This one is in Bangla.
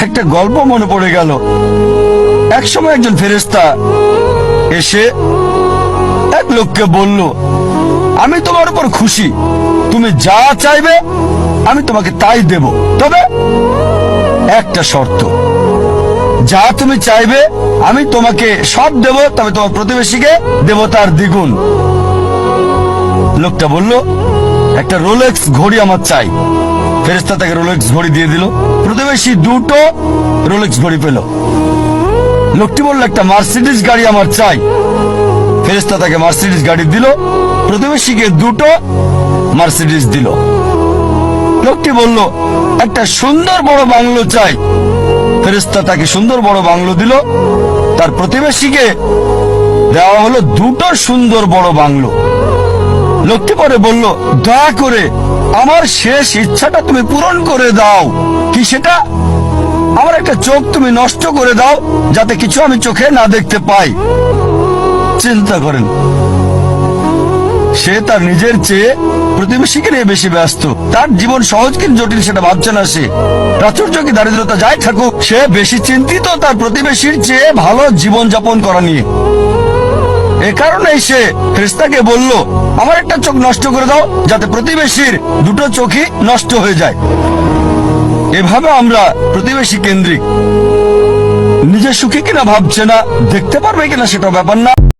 একটা গল্প মনে পড়ে গেল। একসময় একজন ফেরেশতা এসে এক লোককে বলল, আমি তোমার উপর খুশি, তুমি যা চাইবে আমি তোমাকে তাই দেব, তবে একটা শর্ত, যা তুমি চাইবে আমি তোমাকে সব দেব, তবে তোমার প্রতিবেশীকে দেব তার দ্বিগুণ। লোকটা বলল, একটা রোলেক্স ঘড়ি আমার চাই। ফেরেশতা তাকে রোলেক্স ঘড়ি দিয়ে দিল। প্রতিবেশী দুটো রোলেক্স ঘড়ি পেল। লোকটি বলল, একটা মার্সিডিজ গাড়ি আমার চাই। ফেরেশতা তাকে মার্সিডিজ গাড়ি দিল। প্রতিবেশীকে দুটো মার্সিডিজ দিল। লোকটি বলল, একটা সুন্দর বড় বাংলো চাই। ফেরেশতা তাকে সুন্দর বড় বাংলো দিল। তার প্রতিবেশীকে দেওয়া হলো দুটো সুন্দর বড় বাংলো। লোকটি পরে বলল, দয়া করে আমার শেষ ইচ্ছাটা তুমি পূরণ করে দাও। কি সেটা? আমার একটা চোখ তুমি নষ্ট করে দাও, যাতে কিছু আমি চোখে না দেখতে পাই। চিন্তা করেন, সে তার নিজের চেয়ে প্রতিবেশীকে নিয়ে বেশি ব্যস্ত। তার জীবন সহজ কিন্তু জটিল সেটা ভাবছে না সে। প্রাচুর্য কি দারিদ্রতা যাই থাকুক, সে বেশি চিন্তিত তার প্রতিবেশীর চেয়ে ভালো জীবন যাপন করা নিয়ে। এ কারণেই সে ফেরেশতাকে বলল, আমার একটা চোখ নষ্ট করে দাও, যাতে প্রতিবেশীর দুটো চোখই নষ্ট হয়ে যায়। এভাবে আমরা প্রতিবেশী কেন্দ্রিক। নিজে সুখী কিনা ভাবছে না, দেখতে পারবে কিনা সেটা ব্যাপার না।